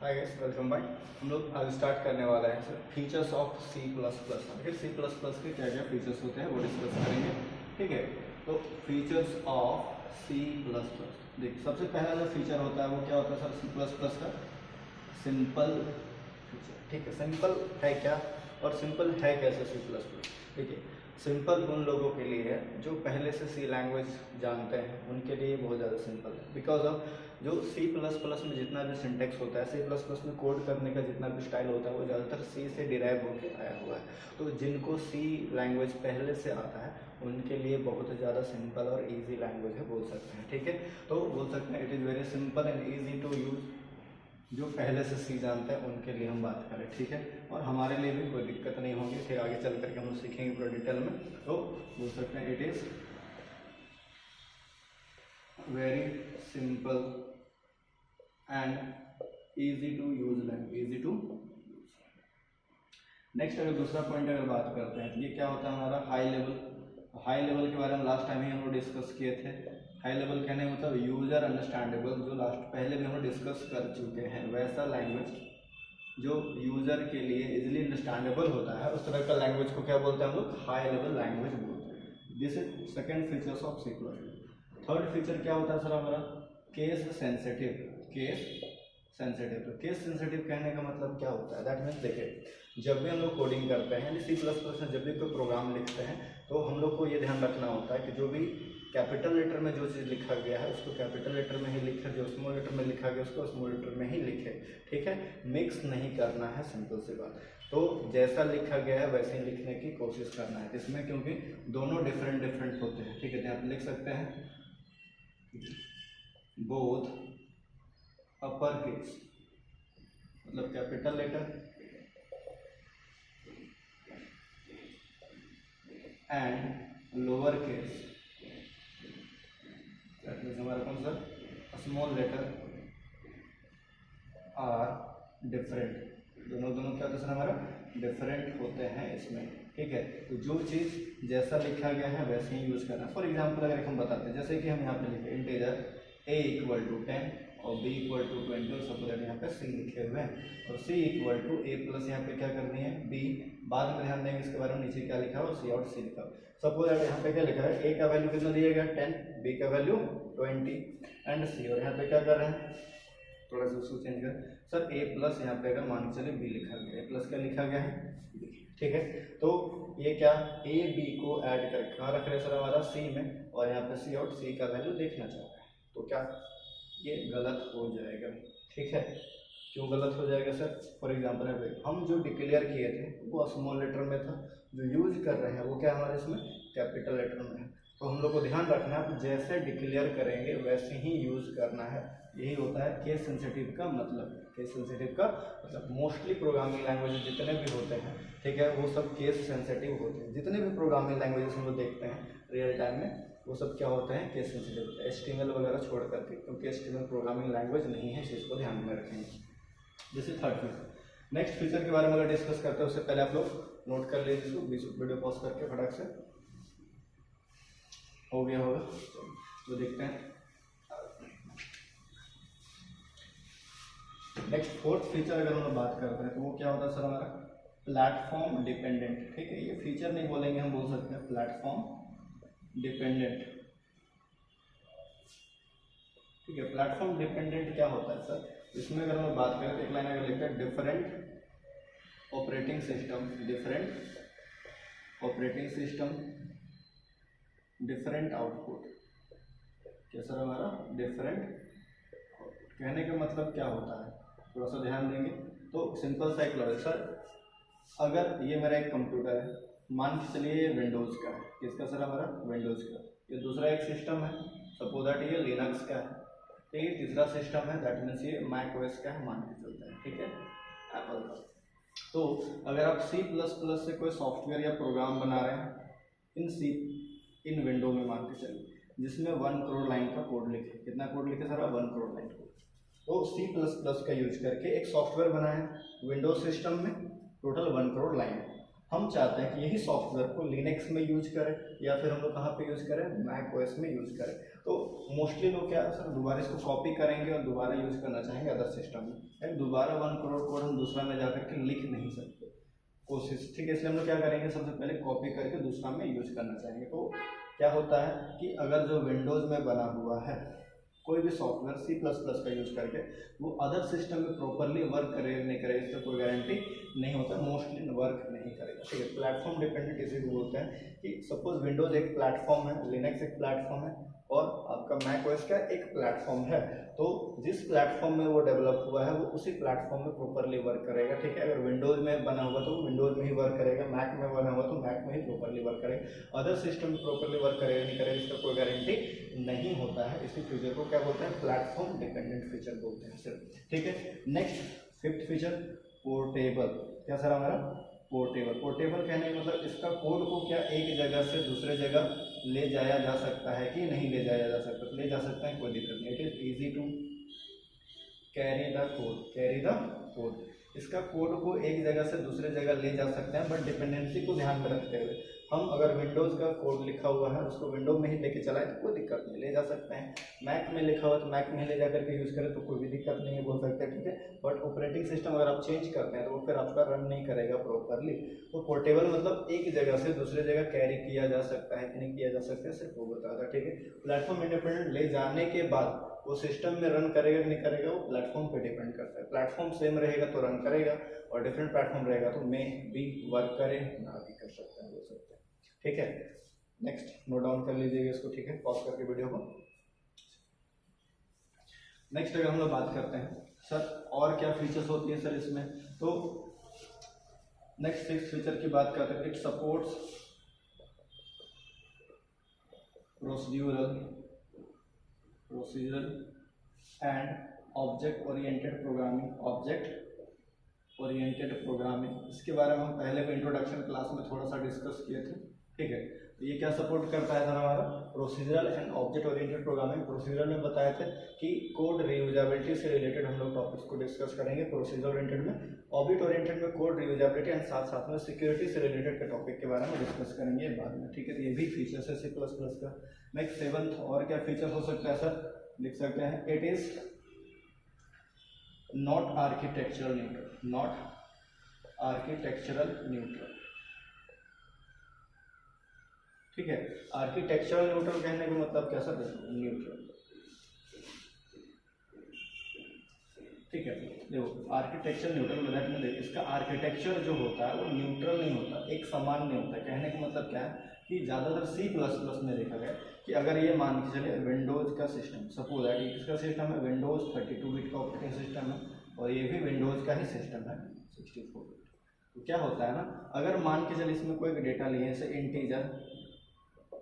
Hi guys, welcome back. हम लोग आज स्टार्ट करने वाला है sir features of C plus plus. फिर सी प्लस प्लस के क्या क्या फीचर्स होते हैं वो डिस्कस करेंगे। ठीक है, तो features of C plus plus, देखिए सबसे पहला जो फीचर होता है वो क्या होता है सर सी प्लस प्लस का? Simple feature. ठीक है, सिंपल है क्या और सिंपल है कैसे सी प्लस प्लस? देखिए, सिंपल उन लोगों के लिए है जो पहले से सी लैंग्वेज जानते हैं, उनके लिए बहुत ज़्यादा सिंपल है। बिकॉज ऑफ जो सी प्लस प्लस में जितना भी सिंटेक्स होता है, सी प्लस प्लस में कोड करने का जितना भी स्टाइल होता है वो ज़्यादातर सी से डिराइव होकर आया हुआ है। तो जिनको सी लैंग्वेज पहले से आता है उनके लिए बहुत ज़्यादा सिंपल और ईजी लैंग्वेज है बोल सकते हैं। ठीक है, तो बोल सकते हैं it is very simple and easy to use. जो पहले से सी जानते हैं उनके लिए हम बात करें, ठीक है, और हमारे लिए भी कोई दिक्कत नहीं होगी। फिर आगे चल करके हम सीखेंगे पूरा डिटेल में। तो बोल सकते हैं it is very simple and easy to use language, easy to. Next अगर दूसरा पॉइंट अगर बात करते हैं तो ये क्या होता है हमारा हाई लेवल। हाई लेवल के बारे में लास्ट टाइम ही हम लोग डिस्कस किए थे। हाई लेवल कहने का मतलब यूजर अंडरस्टैंडेबल, जो लास्ट पहले भी हम लोग डिस्कस कर चुके हैं, वैसा लैंग्वेज जो यूजर के लिए इजीली अंडरस्टैंडेबल होता है, उस तरह का लैंग्वेज को क्या बोलते हैं हम लोग? हाई लेवल लैंग्वेज बोलते हैं। This is second features of C plus plus. Third feature क्या होता है सर हमारा? Case sensitive. केस सेंसिटिव, तो केस सेंसिटिव कहने का मतलब क्या होता है? दैट मीन्स देखिए, जब भी हम लोग कोडिंग करते हैं यानी सी प्लस प्लस में जब भी कोई प्रोग्राम लिखते हैं तो हम लोग को ये ध्यान रखना होता है कि जो भी कैपिटल लेटर में जो चीज़ लिखा गया है उसको कैपिटल लेटर में ही लिखे, जो स्मॉल लेटर में लिखा गया उसको स्मॉल लेटर में ही लिखे। ठीक है, मिक्स नहीं करना है, सिंपल सी बात। तो जैसा लिखा गया है वैसे ही लिखने की कोशिश करना है इसमें, क्योंकि दोनों डिफरेंट डिफरेंट होते हैं। ठीक है, यहाँ पे लिख सकते हैं बोथ अपर केस मतलब capital letter and lower case, that means हमारा कौन सा? Small letter are different. दोनों क्या होता है हमारा? डिफरेंट होते हैं इसमें। ठीक है, तो जो चीज़ जैसा लिखा गया है वैसे ही यूज़ करना है। फॉर एग्जांपल अगर हम बताते हैं, जैसे कि हम यहाँ पे लिखे इंटीजर a इक्वल टू 10 और b इक्वल टू 20 और सपोज यहाँ पे c लिखे हुए हैं और c equal to a plus यहाँ पे क्या करनी है b। बाद में ध्यान देंगे इसके बारे में, नीचे क्या लिखा है और c आउट c लिखा है। सपोज यहाँ पे क्या लिखा है? a का वैल्यू कितना दिया गया? 10, b का वैल्यू 20 एंड c, और यहाँ पे क्या कर रहे हैं? थोड़ा सा उसको चेंज करें सर। a प्लस यहाँ पे अगर मान के चले b लिखा गया, a प्लस क्या लिखा गया है? ठीक है, तो ये क्या a b को ऐड करके कहाँ रख रहे हैं सर? हमारा c में, और यहाँ पे c आउट c का वैल्यू देखना चाह रहे हैं, तो क्या ये गलत हो जाएगा? ठीक है, क्यों गलत हो जाएगा सर? फॉर एग्जांपल हम जो डिक्लेयर किए थे वो स्मॉल लेटर में था, जो यूज कर रहे हैं वो क्या हमारे इसमें कैपिटल लेटर में है। तो हम लोग को ध्यान रखना है जैसे डिक्लेयर करेंगे वैसे ही यूज करना है। यही होता है केस सेंसिटिव का मतलब। केस सेंसिटिव का मतलब मोस्टली प्रोग्रामिंग लैंग्वेज जितने भी होते हैं, ठीक है, वो सब केस सेंसिटिव होते हैं। जितने भी प्रोग्रामिंग लैंग्वेजेस हम लोग देखते हैं रियल टाइम में वो सब क्या होते हैं? Case sensitive. HTML वगैरह छोड़ करके, क्योंकि HTML प्रोग्रामिंग लैंग्वेज नहीं है, इस चीज़ को ध्यान में रखेंगे। This is third feature. Next feature के बारे में अगर डिस्कस करते हैं उससे पहले आप लोग नोट कर लीजिए इसको, वीडियो पॉज करके फटाक से। हो गया होगा तो देखते हैं। नेक्स्ट फोर्थ फीचर अगर हम लोग बात करते हैं तो वो क्या होता है सर हमारा? Platform dependent. ठीक है, ये फीचर नहीं बोलेंगे, हम बोल सकते हैं प्लेटफॉर्म डिपेंडेंट। ठीक है, प्लेटफॉर्म डिपेंडेंट क्या होता है सर? इसमें अगर हम बात करें तो एक लाइन अगर लिखते हैं different operating system, different operating system different output. क्या सर हमारा? डिफरेंट। कहने का मतलब क्या होता है? थोड़ा सा ध्यान देंगे तो सिंपल सा एक लॉजिक सर, अगर ये मेरा एक कंप्यूटर है, मान के चलिए ये विंडोज़ का है। किसका सर? हमारा विंडोज़ का। ये दूसरा एक सिस्टम है, सपोज दैट ये लिनक्स का है। ठीक है, तीसरा सिस्टम है दैट मीन्स ये मैक ओएस का है, मान के चलता है। ठीक है, एप्पल का। तो अगर आप सी प्लस प्लस से कोई सॉफ्टवेयर या प्रोग्राम बना रहे हैं इन विंडो में, मान के चलिए, जिसमें 1 करोड़ लाइन का कोड लिखे। कितना कोड लिखे सर? 1 crore line code. तो सी प्लस प्लस का यूज करके एक सॉफ्टवेयर बनाया विंडोज सिस्टम में, टोटल 1 करोड़ लाइन। हम चाहते हैं कि यही सॉफ्टवेयर को लिनक्स में यूज करें या फिर हम लोग कहाँ पे यूज करें? मैक ओएस में यूज करें। तो मोस्टली लोग क्या सर दोबारा इसको कॉपी करेंगे और दोबारा यूज करना चाहेंगे अदर सिस्टम में, यानी दोबारा 1 करोड़ कोड हम दूसरा में जाकर के लिख नहीं सकते कोशिश, ठीक है। इसलिए हम लोग क्या करेंगे, सबसे पहले कॉपी करके दूसरा में यूज करना चाहेंगे। तो क्या होता है कि अगर जो विंडोज़ में बना हुआ है कोई भी सॉफ्टवेयर C++ का यूज़ करके वो अदर सिस्टम में प्रॉपरली वर्क करेगा नहीं करेगा, इसका कोई गारंटी नहीं होता, मोस्टली वर्क नहीं करेगा, ठीक है। प्लेटफॉर्म डिपेंडेंट इसी को बोलते हैं कि सपोज विंडोज़ एक प्लेटफॉर्म है, लिनक्स एक प्लेटफॉर्म है और आपका मैक ओएस का एक प्लेटफॉर्म है, तो जिस प्लेटफॉर्म में वो डेवलप हुआ है वो उसी प्लेटफॉर्म में प्रॉपरली वर्क करेगा, ठीक है। अगर विंडोज़ में बना हुआ तो विंडोज़ में ही वर्क करेगा, मैक में बना हुआ तो मैक में ही प्रॉपरली वर्क करेगा, अदर सिस्टम में प्रॉपरली वर्क करेगा नहीं करेगा इसका कोई गारंटी नहीं होता है। इसी फीचर को क्या बोलते हैं, प्लेटफॉर्म डिपेंडेंट फीचर बोलते हैं सिर्फ, ठीक है। Next 5th feature portable. क्या सर हमारा पोर्टेबल, पोर्टेबल कहने का मतलब इसका कोड को क्या एक जगह से दूसरे जगह ले जाया जा सकता है कि नहीं ले जाया जा सकता, तो ले जा सकता है, कोई दिक्कत नहीं, it is easy to carry the code, carry the code. इसका कोड को एक जगह से दूसरे जगह ले जा सकते हैं, बट डिपेंडेंसी को ध्यान में रखते हुए हम अगर विंडोज़ का कोड लिखा हुआ है उसको विंडो में ही लेके चलाएं तो कोई दिक्कत नहीं, ले जा सकते हैं। मैक में लिखा हुआ तो मैक में ही ले जा करके यूज़ करें तो कोई भी दिक्कत नहीं है, बोल सकते हैं, ठीक है। बट ऑपरेटिंग सिस्टम अगर आप चेंज करते हैं तो वो फिर आपका रन नहीं करेगा प्रॉपरली। तो पोर्टेबल मतलब एक जगह से दूसरे जगह कैरी किया जा सकता है कि नहीं किया जा सकता है, सिर्फ वो बता था, ठीक है। प्लेटफॉर्म इंडिपेंडेंट ले जाने के बाद वो सिस्टम में रन करेगा कि नहीं करेगा वो प्लेटफॉर्म पे डिपेंड करता है। प्लेटफॉर्म सेम रहेगा तो रन करेगा और डिफरेंट प्लेटफॉर्म रहेगा तो मे भी वर्क करे ना भी कर सकता है, बोल सकते हैं, ठीक है। नेक्स्ट नोट डाउन कर लीजिएगा इसको, ठीक है, पॉज करके वीडियो को। नेक्स्ट अगर हम लोग बात करते हैं सर और क्या फीचर्स होती है सर इसमें, तो नेक्स्ट 6th फीचर की बात करते हैं, it supports procedural and object oriented programming, object oriented programming. इसके बारे में हम पहले भी इंट्रोडक्शन क्लास में थोड़ा सा डिस्कस किए थे, ठीक है। तो ये क्या सपोर्ट करता है सर हमारा procedural and object oriented programming. Procedural में बताए थे कि कोड रियूजेबिलिटी से रिलेटेड हम लोग टॉपिक्स को डिस्कस करेंगे प्रोसीजर ओरिएंटेड में, ऑब्जेक्ट ओरिएंटेड में कोड रियूजेबिलिटी एंड साथ साथ में सिक्योरिटी से रिलेटेड के टॉपिक के बारे में डिस्कस करेंगे बाद में, ठीक है। तो ये भी फीचर्स है C++ का। नेक्स्ट 7th और क्या फीचर हो सकता है सर, लिख सकते हैं, it is not architectural neutral, not architectural neutral, ठीक है। आर्किटेक्चरल न्यूट्रल कहने का मतलब क्या सर, न्यूट्रल, ठीक है। देखो आर्किटेक्चर न्यूट्रल मतलब देखिए इसका आर्किटेक्चर जो होता है वो न्यूट्रल नहीं होता, एक समान नहीं होता। कहने का मतलब क्या है कि ज़्यादातर C++ में देखा गया कि अगर ये मान के चले विंडोज़ का सिस्टम, सपोज है कि इसका सिस्टम है विंडोज़ 32 बिट का ऑपरेटिंग सिस्टम है और ये भी विंडोज़ का ही सिस्टम है 64 बिट, तो क्या होता है ना, अगर मान के चले इसमें कोई डेटा लिए जैसे इंटीजर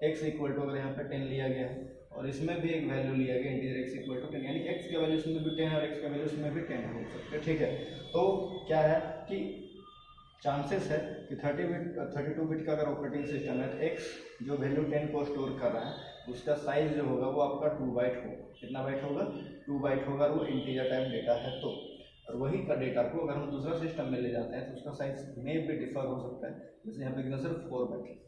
x इक्वल टू अगर यहाँ पे 10 लिया गया है और इसमें भी एक वैल्यू लिया गया इंटीजर x इक्वल टू 10, यानी x का वैल्यू इसमें भी 10 है और x का वैल्यू इसमें भी 10 हो सकता है, ठीक है। तो क्या है कि चांसेस है कि 32 बिट का अगर ऑपरेटिंग सिस्टम है तो x जो वैल्यू 10 को स्टोर कर रहा है उसका साइज जो होगा वो आपका 2 बाइट होगा। कितना बाइट होगा, 2 बाइट होगा, वो इंटीजर टाइप डेटा है तो। और वही का डेटा को अगर हम दूसरा सिस्टम में ले जाते हैं तो उसका साइज में भी डिफर हो सकता है, जैसे यहाँ पे सिर्फ 4 बाइट।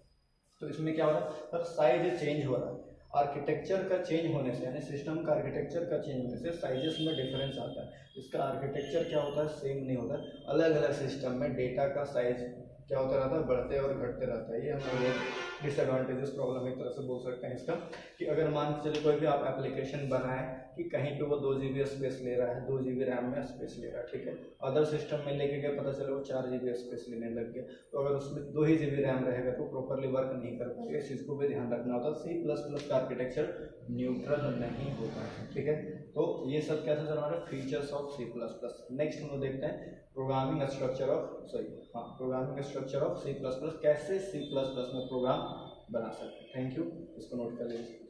तो इसमें क्या हो रहा है सर, साइज चेंज हो रहा है, आर्किटेक्चर का चेंज होने से यानी सिस्टम का आर्किटेक्चर का चेंज होने से साइजेस में डिफरेंस आता है। इसका आर्किटेक्चर क्या होता है, सेम नहीं होता, अलग अलग सिस्टम में डेटा का साइज क्या होता रहता है, बढ़ते और घटते रहता है। ये हमारे डिसएडवांटेजेस प्रॉब्लम एक तरह से बोल सकते हैं इसका, कि अगर मान के चलिए कोई भी आप एप्लीकेशन बनाएं कि कहीं पे वो 2 GB स्पेस ले रहा है, 2 GB रैम में स्पेस ले रहा है, ठीक है, अदर सिस्टम में लेके गया पता चले वो 4 GB स्पेस लेने लग गया, तो अगर उसमें 2 ही GB रैम रहेगा तो प्रॉपरली वर्क नहीं कर पाएगा। इस चीज़ को भी ध्यान रखना होता है। C++ का आर्किटेक्चर न्यूट्रल नहीं होता है, ठीक है। तो ये सब क्या था सर हमारे फीचर्स ऑफ C++। नेक्स्ट हम लोग देखते हैं प्रोग्रामिंग स्ट्रक्चर ऑफ C++, कैसे C++ में प्रोग्राम बना सकते हैं। थैंक यू, इसको नोट कर लीजिए।